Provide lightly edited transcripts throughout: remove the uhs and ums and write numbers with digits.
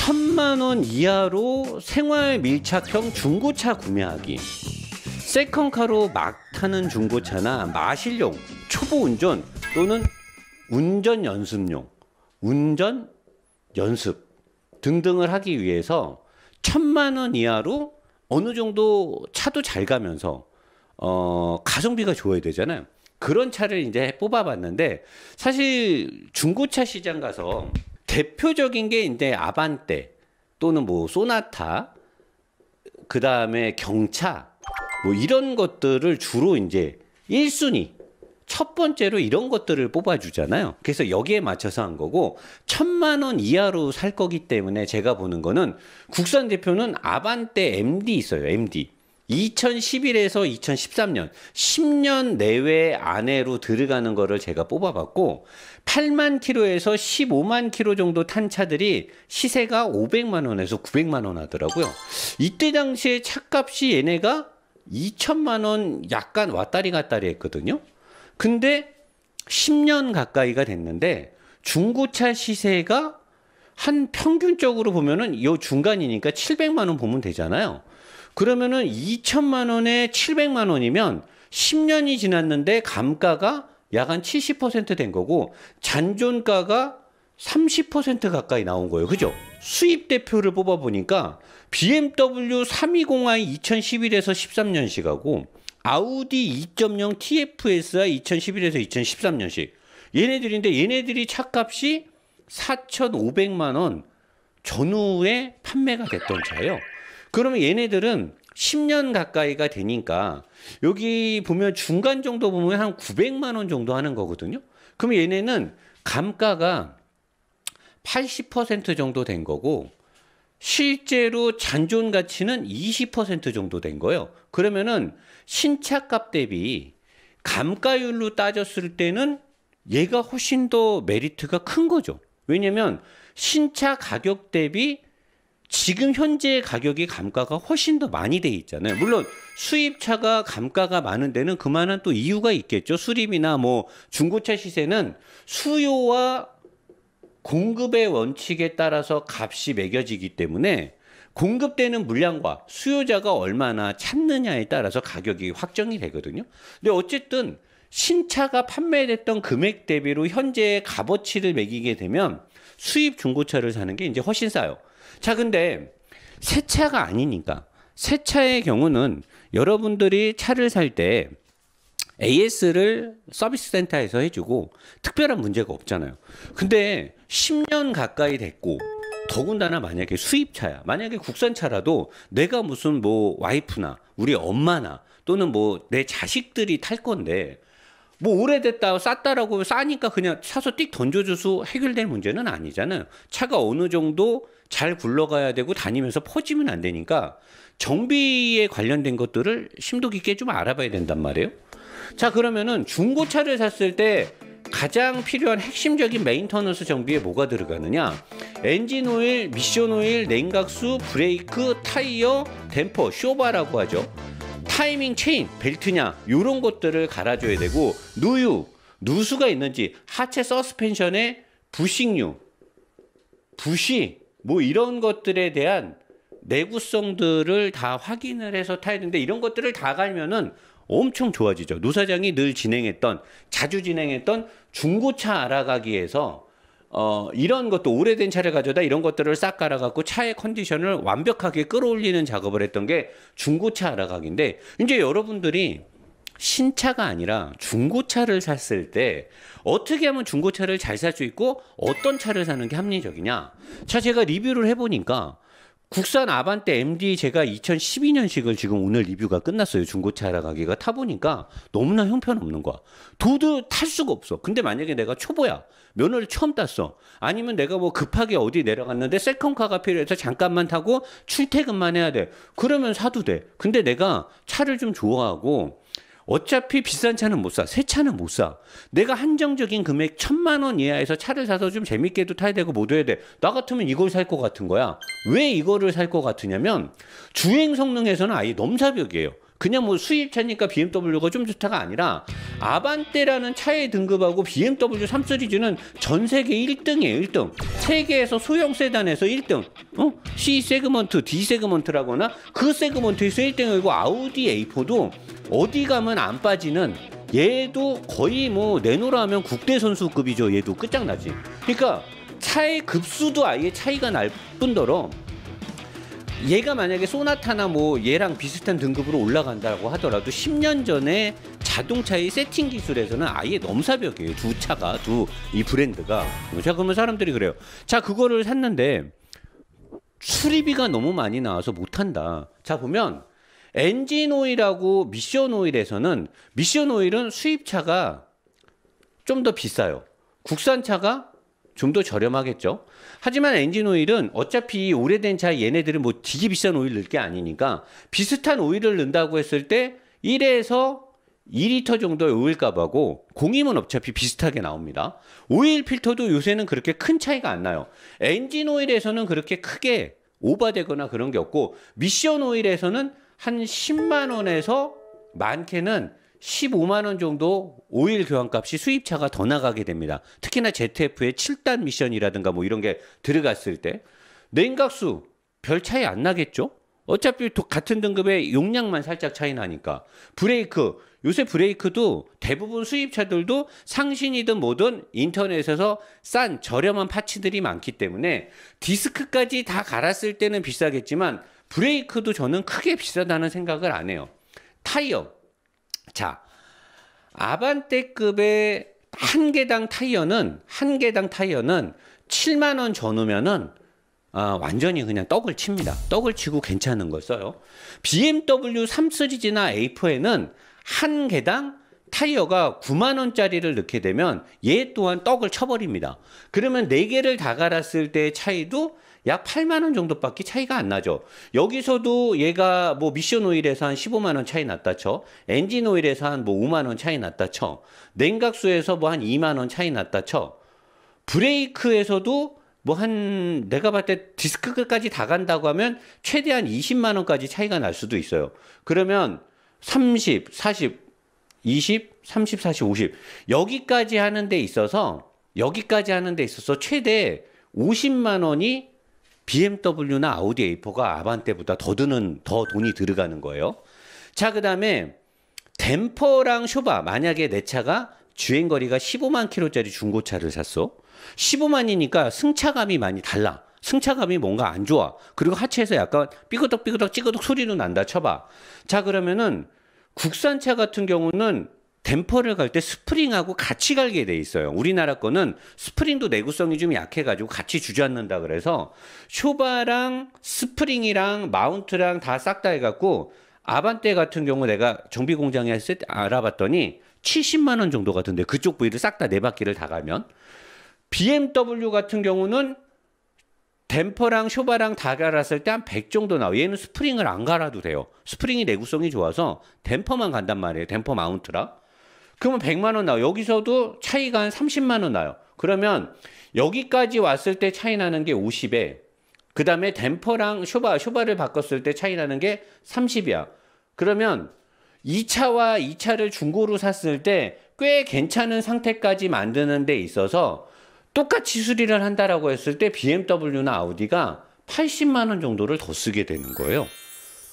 1000만 원 이하로 생활 밀착형 중고차 구매하기. 세컨카로 막 타는 중고차나 마실용, 초보 운전 또는 운전 연습용, 운전 연습 등등을 하기 위해서 1000만 원 이하로 어느 정도 차도 잘 가면서 가성비가 좋아야 되잖아요. 그런 차를 이제 뽑아봤는데, 사실 중고차 시장 가서 대표적인 게 이제 아반떼 또는 뭐 소나타, 그 다음에 경차, 뭐 이런 것들을 주로 이제 1순위 첫 번째로 이런 것들을 뽑아주잖아요. 그래서 여기에 맞춰서 한 거고, 1000만 원 이하로 살 거기 때문에 제가 보는 거는 국산 대표는 아반떼 MD 있어요. MD 2011에서 2013년 10년 내외 안에로 들어가는 거를 제가 뽑아봤고, 8만 킬로에서 15만 킬로 정도 탄 차들이 시세가 500만 원에서 900만 원 하더라고요. 이때 당시에 차값이 얘네가 2천만 원 약간 왔다리 갔다리 했거든요. 근데 10년 가까이가 됐는데 중고차 시세가 한 평균적으로 보면은 요 중간이니까 700만 원 보면 되잖아요. 그러면은 2천만 원에 700만 원이면 10년이 지났는데 감가가 약 한 70% 된 거고, 잔존가가 30% 가까이 나온 거예요. 그죠? 수입 대표를 뽑아보니까 BMW 320i 2011에서 13년식하고 아우디 2.0 TFSI 2011에서 2013년식, 얘네들인데 얘네들이 차값이 4,500만 원 전후에 판매가 됐던 차예요. 그러면 얘네들은 10년 가까이가 되니까 여기 보면 중간 정도 보면 한 900만 원 정도 하는 거거든요. 그러면 얘네는 감가가 80% 정도 된 거고, 실제로 잔존 가치는 20% 정도 된 거예요. 그러면은 신차값 대비 감가율로 따졌을 때는 얘가 훨씬 더 메리트가 큰 거죠. 왜냐면 신차 가격 대비 지금 현재 가격이 감가가 훨씬 더 많이 돼 있잖아요. 물론 수입차가 감가가 많은 데는 그만한 또 이유가 있겠죠. 수립이나 뭐 중고차 시세는 수요와 공급의 원칙에 따라서 값이 매겨지기 때문에 공급되는 물량과 수요자가 얼마나 찾느냐에 따라서 가격이 확정이 되거든요. 근데 어쨌든 신차가 판매됐던 금액 대비로 현재의 값어치를 매기게 되면 수입 중고차를 사는 게 이제 훨씬 싸요. 자, 근데 새 차가 아니니까, 새 차의 경우는 여러분들이 차를 살 때 AS를 서비스 센터에서 해주고 특별한 문제가 없잖아요. 근데 10년 가까이 됐고, 더군다나 만약에 수입차야, 만약에 국산차라도 내가 무슨 뭐 와이프나 우리 엄마나 또는 뭐 내 자식들이 탈 건데, 뭐 오래됐다 쌌다라고 싸니까 그냥 사서 띡 던져줘서 해결될 문제는 아니잖아요. 차가 어느 정도 잘 굴러가야 되고 다니면서 퍼지면 안 되니까 정비에 관련된 것들을 심도 깊게 좀 알아봐야 된단 말이에요. 자, 그러면은 중고차를 샀을 때 가장 필요한 핵심적인 메인터넌스 정비에 뭐가 들어가느냐? 엔진 오일, 미션 오일, 냉각수, 브레이크, 타이어, 댐퍼, 쇼바라고 하죠. 타이밍 체인, 벨트냐, 요런 것들을 갈아줘야 되고, 누수가 있는지, 하체 서스펜션의 부식류, 부시, 뭐 이런 것들에 대한 내구성들을 다 확인을 해서 타야 되는데, 이런 것들을 다 갈면은 엄청 좋아지죠. 노사장이 늘 자주 진행했던 중고차 알아가기에서 이런 것도, 오래된 차를 가져다 이런 것들을 싹 갈아갖고 차의 컨디션을 완벽하게 끌어올리는 작업을 했던 게 중고차 알아가기인데, 이제 여러분들이 신차가 아니라 중고차를 샀을 때 어떻게 하면 중고차를 잘 살 수 있고 어떤 차를 사는 게 합리적이냐? 자, 제가 리뷰를 해보니까 국산 아반떼 MD 제가 2012년식을 지금 오늘 리뷰가 끝났어요. 중고차 알아가기가 타보니까 너무나 형편없는 거야. 도도 탈 수가 없어. 근데 만약에 내가 초보야, 면허를 처음 땄어, 아니면 내가 뭐 급하게 어디 내려갔는데 세컨카가 필요해서 잠깐만 타고 출퇴근만 해야 돼, 그러면 사도 돼. 근데 내가 차를 좀 좋아하고 어차피 비싼 차는 못 사, 새 차는 못 사, 내가 한정적인 금액 1000만 원 이하에서 차를 사서 좀 재밌게도 타야 되고 모두 해야 돼. 나 같으면 이걸 살 것 같은 거야. 왜 이거를 살 것 같으냐면 주행 성능에서는 아예 넘사벽이에요. 그냥 뭐 수입차니까 BMW가 좀 좋다가 아니라 아반떼라는 차의 등급하고 BMW 3 시리즈는 전 세계 1등이에요. 1등. 세계에서 소형 세단에서 1등. C 세그먼트, D 세그먼트라거나 그 세그먼트에서 1등이고 아우디 A4도 어디 가면 안 빠지는 얘도 거의 뭐 내노라 하면 국대 선수급이죠. 얘도 끝장나지. 그러니까 차의 급수도 아예 차이가 날 뿐더러 얘가 만약에 소나타나 뭐 얘랑 비슷한 등급으로 올라간다고 하더라도 10년 전에 자동차의 세팅 기술에서는 아예 넘사벽이에요. 두 차가, 이 브랜드가. 자, 그러면 사람들이 그래요. 자, 그거를 샀는데 수리비가 너무 많이 나와서 못한다. 자, 보면 엔진 오일하고 미션 오일에서는 미션 오일은 수입차가 좀 더 비싸요. 국산차가 좀 더 저렴하겠죠. 하지만 엔진 오일은 어차피 오래된 차 얘네들은 뭐 되게 비싼 오일 넣을 게 아니니까 비슷한 오일을 넣는다고 했을 때 1에서 2리터 정도의 오일값하고 공임은 어차피 비슷하게 나옵니다. 오일 필터도 요새는 그렇게 큰 차이가 안 나요. 엔진 오일에서는 그렇게 크게 오버되거나 그런 게 없고 미션 오일에서는 한 10만 원에서 많게는 15만 원 정도 오일 교환값이 수입차가 더 나가게 됩니다. 특히나 ZF의 7단 미션이라든가 뭐 이런 게 들어갔을 때 냉각수 별 차이 안 나겠죠? 어차피 같은 등급의 용량만 살짝 차이 나니까. 브레이크, 요새 브레이크도 대부분 수입차들도 상신이든 뭐든 인터넷에서 싼 저렴한 파츠들이 많기 때문에 디스크까지 다 갈았을 때는 비싸겠지만 브레이크도 저는 크게 비싸다는 생각을 안 해요. 타이어. 자, 아반떼급의 한 개당 타이어는 7만 원 전후면은 완전히 그냥 떡을 칩니다. 떡을 치고 괜찮은 걸 써요. BMW 3 시리즈나 A4에는 한 개당 타이어가 9만 원짜리를 넣게 되면 얘 또한 떡을 쳐버립니다. 그러면 4개를 다 갈았을 때의 차이도 약 8만 원 정도밖에 차이가 안 나죠. 여기서도 얘가 뭐 미션 오일에서 한 15만 원 차이 났다 쳐. 엔진 오일에서 한 뭐 5만 원 차이 났다 쳐. 냉각수에서 뭐 한 2만 원 차이 났다 쳐. 브레이크에서도 뭐 한 내가 봤을 때 디스크까지 다 간다고 하면 최대한 20만 원까지 차이가 날 수도 있어요. 그러면 30, 40, 20, 30, 40, 50 여기까지 하는 데 있어서 최대 50만 원이 BMW나 아우디 A4가 아반떼보다 더 돈이 들어가는 거예요. 자, 그 다음에 댐퍼랑 쇼바. 만약에 내 차가 주행거리가 15만 킬로짜리 중고차를 샀어. 15만이니까 승차감이 많이 달라. 승차감이 뭔가 안 좋아. 그리고 하체에서 약간 삐그덕삐그덕 찌그덕 소리도 난다 쳐봐. 자, 그러면은 국산차 같은 경우는 댐퍼를 갈 때 스프링하고 같이 갈게 돼 있어요. 우리나라 거는 스프링도 내구성이 좀 약해가지고 같이 주저앉는다 그래서 쇼바랑 스프링이랑 마운트랑 다 싹 다 해갖고 아반떼 같은 경우 내가 정비공장에 했을 때 알아봤더니 70만 원 정도 같은데 그쪽 부위를 싹 다 4바퀴를 다 가면 BMW 같은 경우는 댐퍼랑 쇼바랑 다 갈았을 때 한 100 정도 나와요. 얘는 스프링을 안 갈아도 돼요. 스프링이 내구성이 좋아서 댐퍼만 간단 말이에요. 댐퍼 마운트라. 그러면 100만 원 나와요. 여기서도 차이가 한 30만 원 나요. 그러면 여기까지 왔을 때 차이 나는 게 50에 그 다음에 댐퍼랑 쇼바를 바꿨을 때 차이 나는 게 30이야. 그러면 이 차와 이 차를 중고로 샀을 때 꽤 괜찮은 상태까지 만드는 데 있어서 똑같이 수리를 한다라고 했을 때 BMW나 아우디가 80만 원 정도를 더 쓰게 되는 거예요.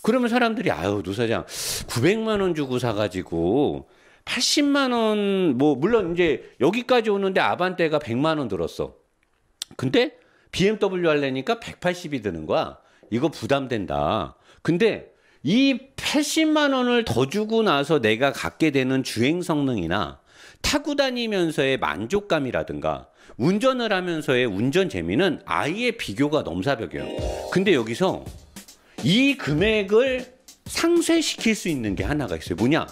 그러면 사람들이 아유 노 사장 900만 원 주고 사가지고 80만 원 뭐 물론 이제 여기까지 오는데 아반떼가 100만 원 들었어. 근데 BMW 하려니까 180이 드는 거야. 이거 부담된다. 근데 이 80만 원을 더 주고 나서 내가 갖게 되는 주행 성능이나 타고 다니면서의 만족감이라든가 운전을 하면서의 운전 재미는 아예 비교가 넘사벽이에요. 근데 여기서 이 금액을 상쇄시킬 수 있는 게 하나가 있어요. 뭐냐?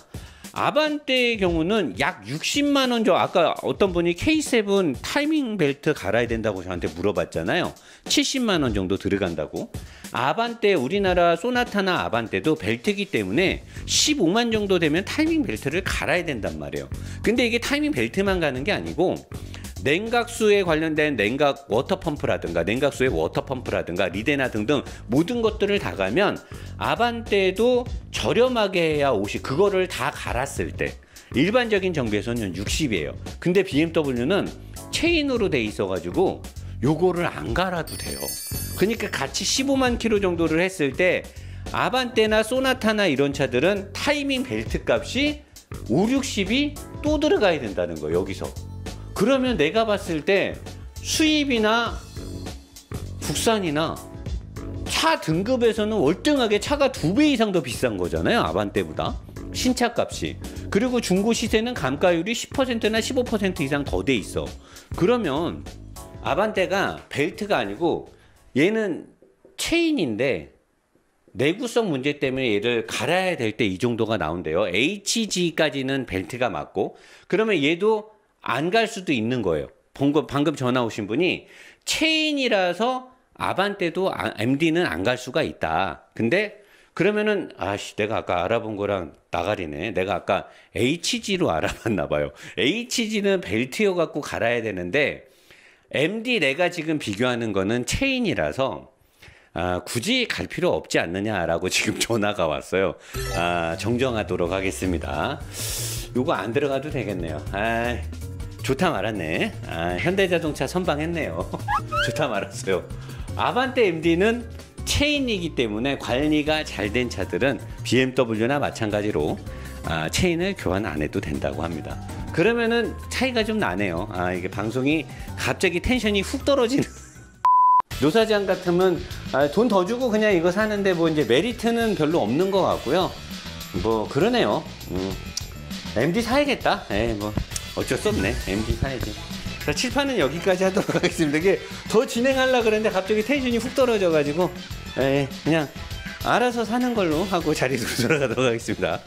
아반떼의 경우는 약 60만 원 정도. 아까 어떤 분이 K7 타이밍 벨트 갈아야 된다고 저한테 물어봤잖아요. 70만 원 정도 들어간다고. 아반떼 우리나라 소나타나 아반떼도 벨트이기 때문에 15만 정도 되면 타이밍 벨트를 갈아야 된단 말이에요. 근데 이게 타이밍 벨트만 가는 게 아니고 냉각수에 관련된 냉각 워터펌프라든가 냉각수의 워터펌프라든가 리데나 등등 모든 것들을 다 가면 아반떼도 저렴하게 해야 50, 그거를 다 갈았을 때 일반적인 정비에서는 60이에요. 근데 BMW는 체인으로 돼 있어 가지고 요거를 안 갈아도 돼요. 그러니까 같이 15만 킬로 정도를 했을 때 아반떼나 소나타나 이런 차들은 타이밍 벨트 값이 5, 60이 또 들어가야 된다는 거예요. 여기서. 그러면 내가 봤을 때 수입이나 국산이나 차 등급에서는 월등하게 차가 2배 이상 더 비싼 거잖아요. 아반떼보다. 신차 값이. 그리고 중고 시세는 감가율이 10%나 15% 이상 더 돼 있어. 그러면 아반떼가 벨트가 아니고 얘는 체인인데 내구성 문제 때문에 얘를 갈아야 될 때 이 정도가 나온대요. HG까지는 벨트가 맞고, 그러면 얘도 안 갈 수도 있는 거예요. 방금 전화 오신 분이 체인이라서 아반떼도 MD는 안 갈 수가 있다. 근데 그러면은 내가 아까 알아본 거랑 나가리네. 내가 아까 HG로 알아봤나 봐요. HG는 벨트여 갖고 갈아야 되는데 MD 내가 지금 비교하는 거는 체인이라서 굳이 갈 필요 없지 않느냐라고 지금 전화가 왔어요. 정정하도록 하겠습니다. 요거 안 들어가도 되겠네요. 좋다 말았네. 현대자동차 선방했네요. 좋다 말았어요. 아반떼 MD는 체인이기 때문에 관리가 잘 된 차들은 BMW나 마찬가지로 체인을 교환 안 해도 된다고 합니다. 그러면은 차이가 좀 나네요. 이게 방송이 갑자기 텐션이 훅 떨어지는. 노사장 같으면 돈 더 주고 그냥 이거 사는데 뭐 이제 메리트는 별로 없는 것 같고요. 뭐 그러네요. MD 사야겠다. 뭐 어쩔 수 없네. MD 사야지. 자, 칠판은 여기까지 하도록 하겠습니다. 이게 더 진행하려고 그랬는데 갑자기 텐션이 훅 떨어져 가지고 그냥 알아서 사는 걸로 하고 자리로 돌아가도록 하겠습니다.